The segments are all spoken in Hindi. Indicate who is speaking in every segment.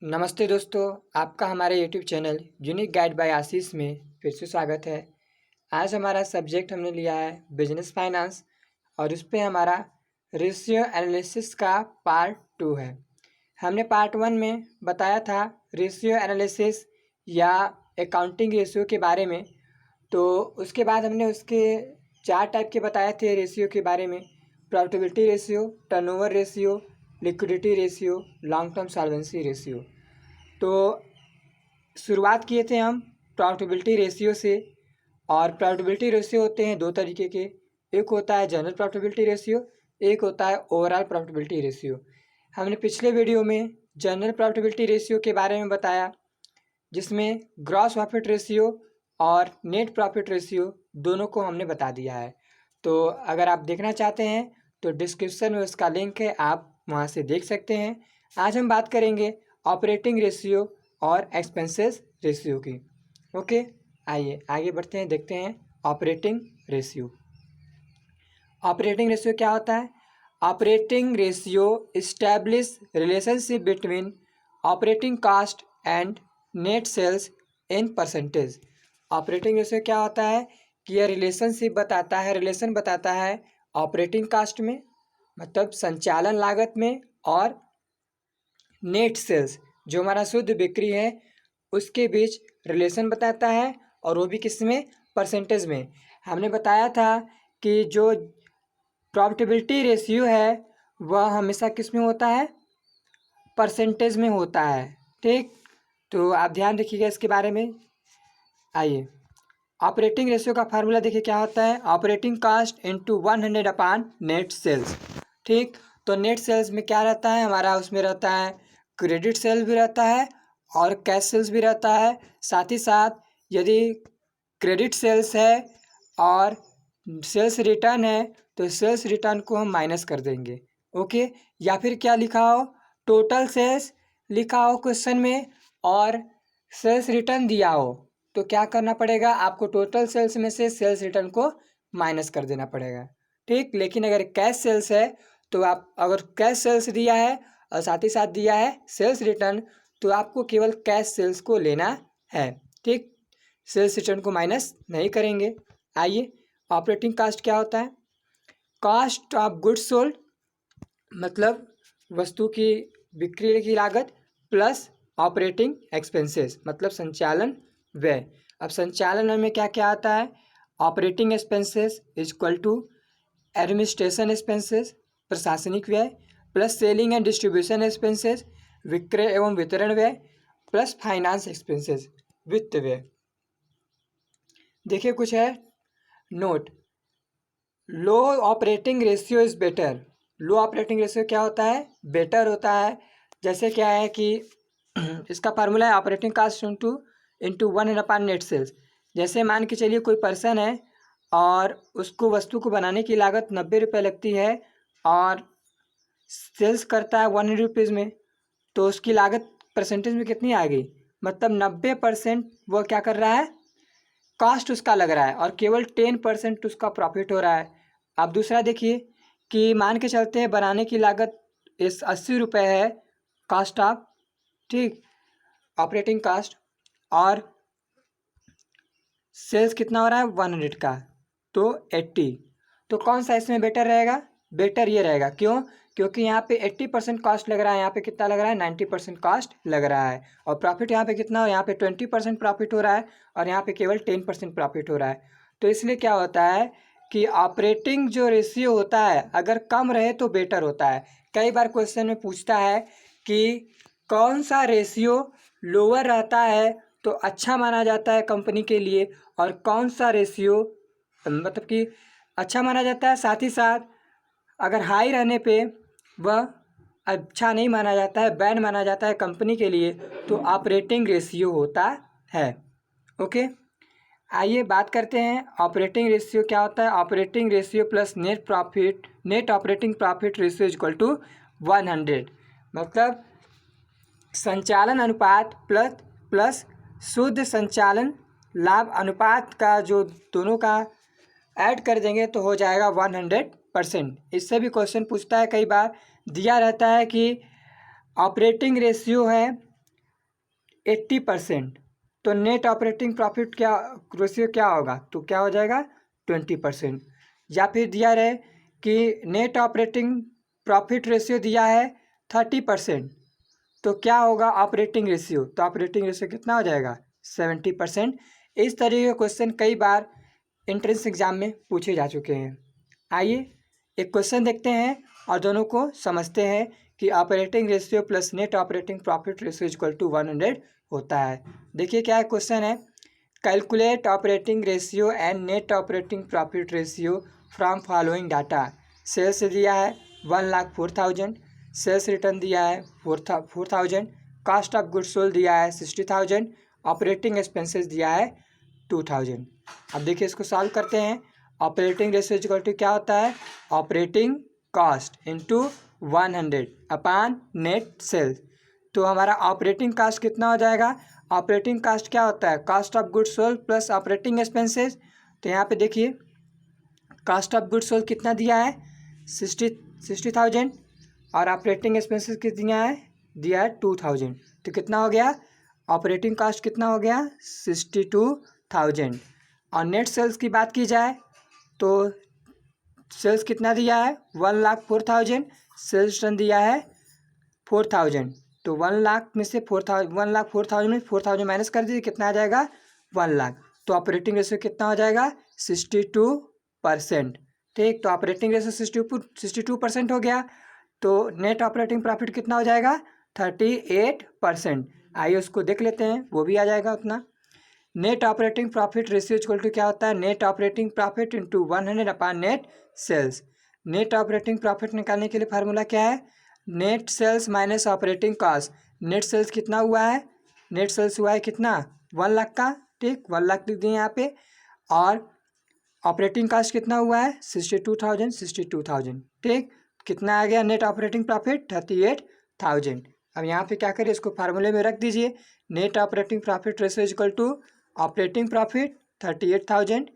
Speaker 1: नमस्ते दोस्तों, आपका हमारे YouTube channel unique guide by Ashish में फिर से स्वागत है। आज हमारा सब्जेक्ट हमने लिया है बिजनेस फाइनेंस और उस पर हमारा रेशियो एनालिसिस का पार्ट 2 है। हमने पार्ट 1 में बताया था रेशियो एनालिसिस या अकाउंटिंग रेशियो के बारे में। तो उसके बाद हमने उसके 4 टाइप के बताए थे रेशियो के बारे में: profitability ratio, turnover ratio, liquidity ratio, long term solvency ratio. तो शुरुआत किए थे हम प्रॉफिटेबिलिटी रेशियो से। और प्रॉफिटेबिलिटी रेशियो होते हैं 2 तरीके के, एक होता है जनरल प्रॉफिटेबिलिटी रेशियो, एक होता है ओवरऑल प्रॉफिटेबिलिटी रेशियो। हमने पिछले वीडियो में जनरल प्रॉफिटेबिलिटी रेशियो के बारे में बताया, जिसमें ग्रॉस प्रॉफिट रेशियो और नेट प्रॉफिट रेशियो दोनों को हमने बता दिया है। तो अगर आप देखना चाहते हैं तो डिस्क्रिप्शन में उसका लिंक है, आप वहाँ से देख सकते हैं। आज हम बात करेंगे ऑपरेटिंग रेशियो और एक्सपेंसेस रेशियो की। ओके, आइए आगे बढ़ते हैं, देखते हैं ऑपरेटिंग रेशियो। ऑपरेटिंग रेशियो क्या होता है? Operating ratio establish relationship between operating cost and net sales in percentage. Operating ratio क्या होता है कि यह रिलेशन बताता है ऑपरेटिंग कॉस्ट में, मतलब संचालन लागत में, और नेट सेल्स जो हमारा शुद्ध बिक्री है उसके बीच रिलेशन बताता है, और वो भी किस में? परसेंटेज में। हमने बताया था कि जो प्रॉफिटेबिलिटी रेशियो है वह हमेशा किस में होता है? परसेंटेज में होता है। ठीक, तो आप ध्यान रखिएगा इसके बारे में। आइए, ऑपरेटिंग रेशियो का फार्मूला देखिए क्या होता है। Operating cost into 100 upon net sales. ठीक, तो नेट सेल्स में क्या रहता है हमारा? उसमें रहता है क्रेडिट सेल्स भी रहता है और कैश सेल्स भी रहता है। साथ ही साथ यदि क्रेडिट सेल्स है और सेल्स रिटर्न है तो सेल्स रिटर्न को हम माइनस कर देंगे। ओके, या फिर क्या लिखा हो, टोटल सेल्स लिखा हो क्वेश्चन में और सेल्स रिटर्न दिया हो, तो क्या करना पड़ेगा आपको? टोटल सेल्स में से सेल्स रिटर्न को माइनस कर देना पड़ेगा। ठीक, लेकिन अगर कैश सेल्स है तो आप, अगर कैश सेल्स दिया है और साथ ही साथ दिया है सेल्स रिटर्न, तो आपको केवल कैश सेल्स को लेना है। ठीक, सेल्स रिटर्न को माइनस नहीं करेंगे। आइए, ऑपरेटिंग कॉस्ट क्या होता है? कॉस्ट ऑफ गुड्स सोल्ड, मतलब वस्तु की बिक्री की लागत, प्लस ऑपरेटिंग एक्सपेंसेस मतलब संचालन व्यय। अब संचालन व्यय में क्या क्या आता है? Operating expenses is equal to administration expenses प्रशासनिक व्यय, plus selling and distribution expenses विक्रय एवं वितरण व्यय, प्लस फाइनेंस एक्सपेंसेस वित्त व्यय। देखिए कुछ है note, low operating ratio is better. Low operating ratio क्या होता है? बेटर होता है। जैसे क्या है कि इसका फार्मूला है ऑपरेटिंग कास्ट इंटू 1 अपान नेट सेल्स। जैसे मान के चलिए कोई पर्सन है और उसको वस्तु को बनाने की लागत 90 रुपये लगती है और सेल्स करता है 100 रुपीज़ में, तो उसकी लागत परसेंटेज में कितनी आ गई? मतलब 90% वो क्या कर रहा है? कॉस्ट उसका लग रहा है और केवल 10% उसका प्रॉफिट हो रहा है। अब दूसरा देखिए कि मान के चलते हैं बनाने की लागत इस 80 रुपये है, कॉस्ट ऑफ, ठीक, ऑपरेटिंग कास्ट, और सेल्स कितना हो रहा है? 100 का, तो 80। तो कौन सा इसमें बेटर रहेगा? बेटर ये रहेगा। क्यों? क्योंकि यहाँ पे 80% कॉस्ट लग रहा है, यहाँ पे कितना लग रहा है? 90% कॉस्ट लग रहा है। और प्रॉफिट यहाँ पे कितना हो? यहाँ पे 20% प्रॉफिट हो रहा है और यहाँ पे केवल 10% प्रॉफिट हो रहा है। तो इसलिए क्या होता है कि ऑपरेटिंग जो रेशियो होता है अगर कम रहे तो बेटर होता है। कई बार क्वेश्चन में पूछता है कि कौन सा रेशियो लोअर रहता है तो अच्छा माना जाता है कंपनी के लिए, और कौन सा रेशियो मतलब कि अच्छा माना जाता है, साथ ही साथ अगर हाई रहने पे वह अच्छा नहीं माना जाता है, बैड माना जाता है कंपनी के लिए, तो ऑपरेटिंग रेशियो होता है। ओके, आइए बात करते हैं ऑपरेटिंग रेशियो क्या होता है। Operating ratio plus net operating profit ratio is equal to 100, मतलब संचालन अनुपात प्लस शुद्ध संचालन लाभ अनुपात का जो दोनों का ऐड कर देंगे तो हो जाएगा 100%। इससे भी क्वेश्चन पूछता है, कई बार दिया रहता है कि ऑपरेटिंग रेशियो है 80%, तो नेट ऑपरेटिंग प्रॉफिट क्या रेशियो क्या होगा, तो क्या हो जाएगा 20%। या फिर दिया रहे कि नेट ऑपरेटिंग प्रॉफिट रेशियो दिया है 30%, तो क्या होगा ऑपरेटिंग रेशियो, तो ऑपरेटिंग रेशियो कितना हो जाएगा 70%। इस तरीके के क्वेश्चन कई बार एंट्रेंस एग्जाम में पूछे जा चुके हैं। आइए एक क्वेश्चन देखते हैं और दोनों को समझते हैं कि operating ratio plus net operating profit ratio equal to 100 होता है। देखिए क्या है क्वेश्चन है, calculate operating ratio and net operating profit ratio from following data. Sales दिया है 1,04,000, सेल्स रिटर्न दिया है 4,000, कॉस्ट ऑफ गुड्स सोल्ड दिया है 60,000, ऑपरेटिंग एक्सपेंसेस दिया है 2,000। अब देखिए इसको सॉल्व करते हैं। ऑपरेटिंग रेशियो इक्वल टू क्या होता है, operating cost into 100 upon net sales. तो हमारा ऑपरेटिंग कास्ट कितना हो जाएगा, ऑपरेटिंग कास्ट क्या होता है, cost of goods sold plus operating expenses. तो यहाँ पे देखिए कॉस्ट ऑफ गुड्स सोल्ड कितना दिया है 60,000 और ऑपरेटिंग एक्सपेंसेस कितना दिया है 2,000। तो कितना हो गया, ऑपरेटिंग कास्ट कितना हो गया 62,000। और नेट सेल्स की बात की जाए तो सेल्स कितना दिया है 1,04,000, सेल्स टर्न दिया है 4,000। तो 1,00,000 में से 1,04,000 में 4,000 माइनस कर दीजिए, कितना आ जाएगा 1,00,000। तो ऑपरेटिंग रेशियो कितना हो जाएगा 62%। ठीक, तो ऑपरेटिंग रेशियो 62% हो गया। तो नेट ऑपरेटिंग प्रॉफिट कितना हो जाएगा 38%। आइए उसको देख लेते हैं, वो भी आ जाएगा उतना। Net operating profit ratio equal to क्या होता है, net operating profit into 100 upon net sales. Net operating profit निकालने के लिए फार्मूला क्या है, net sales minus operating cost. Net sales कितना हुआ है, नेट सेल्स हुआ है कितना 1,00,000 का, ठीक 1,00,000 लिख दिए यहाँ पे। और ऑपरेटिंग कॉस्ट कितना हुआ है 62,000, ठीक। कितना आ गया नेट ऑपरेटिंग प्रॉफिट 38,000। अब यहाँ पे क्या करें, इसको फार्मूले में रख दीजिए। Net operating profit ratio equal to operating profit 38,000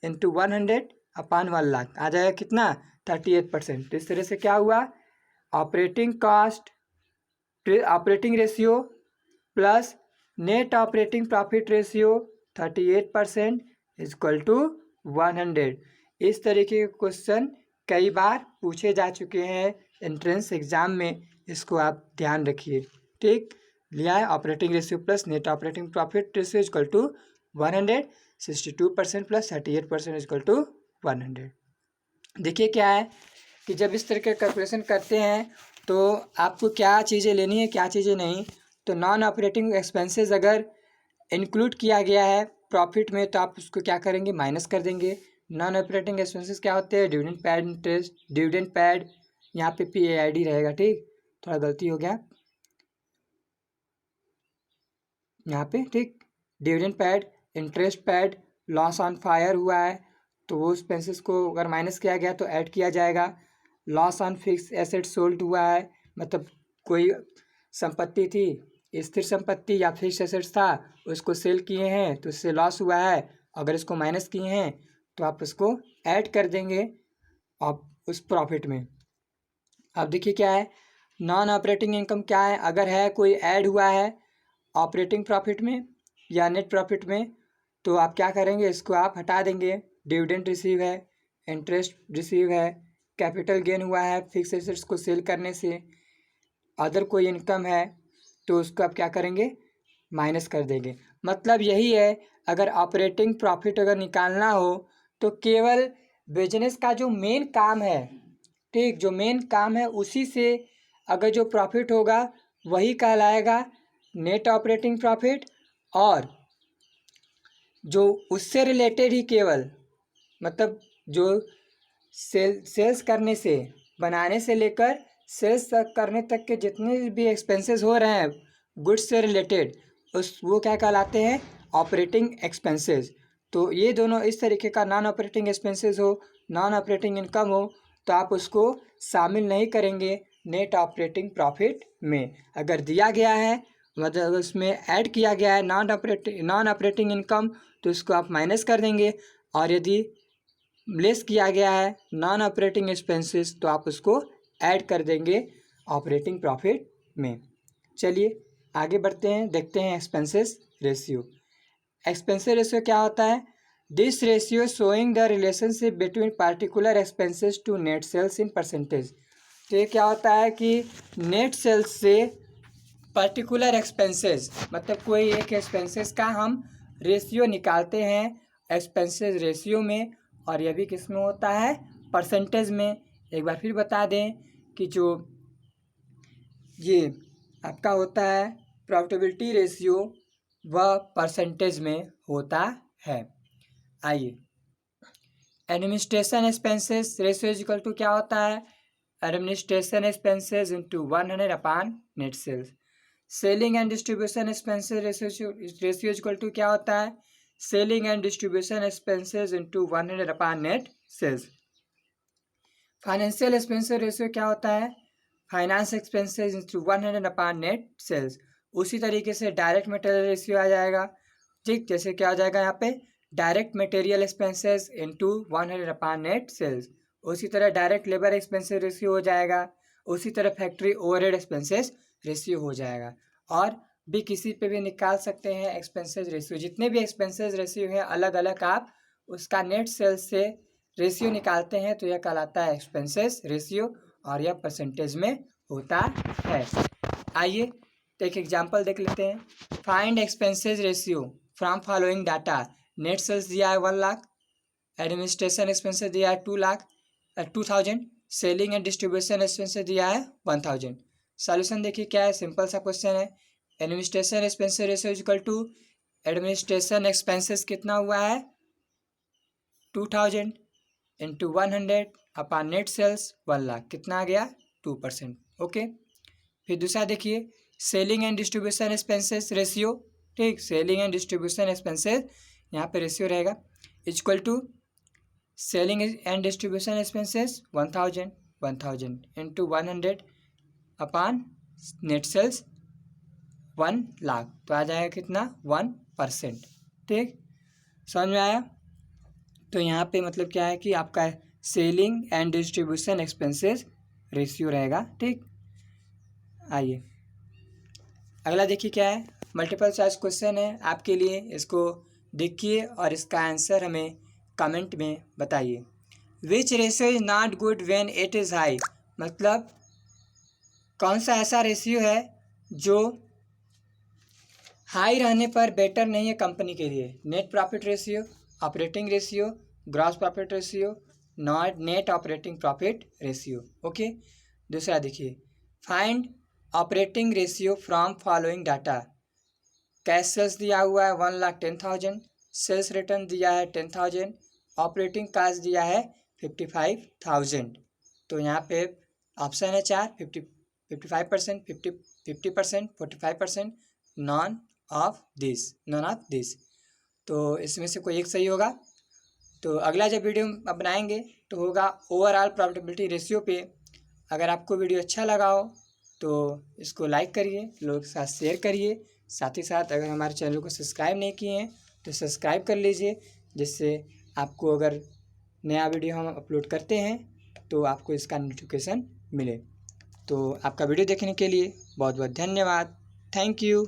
Speaker 1: into 100 upon 1,00,000 आ जाएगा कितना 38%। तो इस तरह से क्या हुआ, operating cost operating ratio plus net operating profit ratio 38% equal to 100। इस तरीके के क्वेश्चन कई बार पूछे जा चुके हैं एंट्रेंस एग्जाम में, इसको आप ध्यान रखिए। ठीक, लिया है operating ratio plus net operating profit ratio equal to 100, 62% plus 38% equal to 100। देखिए क्या है कि जब इस तरह के कैलकुलेशन करते हैं तो आपको क्या चीज़ें लेनी है क्या चीज़ें नहीं। तो नॉन ऑपरेटिंग एक्सपेंसेस अगर इंक्लूड किया गया है प्रॉफिट में तो आप उसको क्या करेंगे माइनस कर देंगे। नॉन ऑपरेटिंग एक्सपेंसेस क्या होते हैं, dividend pad interest, dividend pad, यहाँ पे PAID रहेगा, ठीक थोड़ा गलती हो गया यहाँ पे, ठीक। Dividend pad, interest pad, loss on fire हुआ है तो वो एक्सपेंसेस को अगर माइनस किया गया तो ऐड किया जाएगा। Loss on fix asset sold हुआ है, मतलब कोई संपत्ति थी स्थिर संपत्ति या फिक्स एसेट्स था उसको सेल किए हैं तो इससे लॉस हुआ है, अगर इसको माइनस किए हैं तो आप उसको ऐड कर देंगे आप उस प्रॉफिट में। अब देखिए क्या है, नॉन ऑपरेटिंग इनकम क्या है, अगर है कोई ऐड हुआ है ऑपरेटिंग प्रॉफिट में या नेट प्रॉफिट में तो आप क्या करेंगे, इसको आप हटा देंगे। डिविडेंड रिसीव है, इंटरेस्ट रिसीव है, कैपिटल गेन हुआ है फिक्स एसेट्स को सेल करने से, अदर कोई इनकम है तो उसको आप क्या करेंगे माइनस कर देंगे। मतलब यही है, अगर ऑपरेटिंग प्रॉफिट अगर निकालना हो तो केवल बिजनेस का जो मेन काम है, ठीक जो मेन काम है उसी से अगर जो प्रॉफिट होगा वही कहलाएगा नेट ऑपरेटिंग प्रॉफिट। और जो उससे रिलेटेड ही केवल मतलब जो सेल्स करने से बनाने से लेकर सेल्स तक करने तक के जितने भी एक्सपेंसेस हो रहे हैं गुड्स से रिलेटेड वो क्या कहलाते हैं ऑपरेटिंग एक्सपेंसेस। तो ये दोनों इस तरीके का नॉन ऑपरेटिंग एक्सपेंसेस हो, नॉन ऑपरेटिंग इनकम हो तो आप उसको शामिल नहीं करेंगे नेट ऑपरेटिंग प्रॉफिट में। अगर दिया गया है मतलब उसमें ऐड किया गया है नॉन ऑपरेटिंग इनकम तो उसको आप माइनस कर देंगे, और यदि लेस किया गया है नॉन ऑपरेटिंग एक्सपेंसेस तो आप उसको ऐड कर देंगे ऑपरेटिंग प्रॉफिट में। चलिए आगे बढ़ते हैं, देखते हैं एक्सपेंसेस रेशियो। एक्सपेंसेस रेशियो क्या होता है? This ratio showing the relationship between particular expenses to net sales in percentage. तो ये क्या होता है कि नेट सेल्स से पर्टिकुलर एक्सपेंसेस, मतलब कोई एक एक्सपेंसेस का हम रेशियो निकालते हैं एक्सपेंसेस रेशियो में, और यह भी किस में होता है? परसेंटेज में। एक बार फिर बता दें कि जो ये आपका होता है प्रॉफिटेबिलिटी रेशियो, वह परसेंटेज में होता है। आइए, administration expenses ratio is equal to क्या होता है? Administration expenses into 100 upon net sales. Selling and distribution expenses ratio equal to क्या होता है? Selling and distribution expenses into 100 upon net sales. Financial expenses ratio क्या होता है? Finance expenses into 100 upon net sales. उसी तरीके से डायरेक्ट मटेरियल रेशियो आ जाएगा, ठीक, जैसे क्या हो जाएगा यहाँ पे? Direct material expenses into 100 upon net sales. उसी तरह डायरेक्ट लेबर एक्सपेंसेस रेशियो हो जाएगा, उसी तरह फैक्ट्री ओवरहेड एक्सपेंसेस रेशियो हो जाएगा। और भी किसी पे भी निकाल सकते हैं एक्सपेंसेस रेशियो। जितने भी एक्सपेंसेस रेशियो हैं अलग अलग आप उसका नेट सेल्स से रेशियो निकालते हैं तो यह कहलाता है एक्सपेंसेस रेशियो, और यह परसेंटेज में होता है। आइए तो एक एग्जांपल देख लेते हैं। Find expenses ratio from following data. Net sales दिया है 1 लाख, एडमिनिस्ट्रेशन एक्सपेंसेस दिया है 2 lakh 2000, selling and distribution expenses दिया है 1000। सॉल्यूशन देखिए क्या है, सिंपल सा क्वेश्चन है। Administration expenses ratio equal to administration expenses कितना हुआ है? 2000 into 100 upon net sales 1 lakh, कितना आ गया? 2%। ओके, फिर दूसरा देखिए, selling and distribution expenses ratio, ठीक, सेलिंग एंड डिस्ट्रीब्यूशन एक्सपेंसेस यहाँ पे रेशियो रहेगा equal to selling and distribution expenses 1000 into 100 upon net sales 1 lakh, तो आ जाएगा कितना? 1%। ठीक, समझ में आया? तो यहाँ पे मतलब क्या है कि आपका selling and distribution expenses ratio रहेगा। ठीक, आइए अगला देखिए क्या है। मल्टीपल चॉइस क्वेश्चन है आपके लिए, इसको देखिए और इसका आंसर हमें कमेंट में बताइए। विच ratio is not good when it is high, मतलब कौन सा ऐसा रेशियो है जो हाई रहने पर बेटर नहीं है कंपनी के लिए? Net profit ratio, operating ratio, gross profit ratio, not net operating profit ratio. Okay, दूसरा देखिए, find operating ratio from following data. Cash sales दिया हुआ है 1,10,000, सेल्स रिटर्न दिया है 10,000, ऑपरेटिंग कास्ट दिया है 55,000। तो यहाँ पे ऑप्शन है 4, 55%, 50%, 45%, नॉन ऑफ दिस। तो इसमें से कोई एक सही होगा। तो अगला जब वीडियो हम बनाएंगे तो होगा ओवरऑल प्रॉफिटेबिलिटी रेशियो पे। अगर आपको वीडियो अच्छा लगा हो तो इसको लाइक करिए, लोगों के साथ शेयर करिए। साथ ही साथ अगर हमारे चैनल को सब्सक्राइब नहीं किए हैं तो सब्सक्राइब कर लीजिए, जिससे आपको अगर नया वीडियो हम अपलोड करते हैं तो आपको इसका नोटिफिकेशन मिले। तो आपका वीडियो देखने के लिए बहुत बहुत धन्यवाद। Thank you.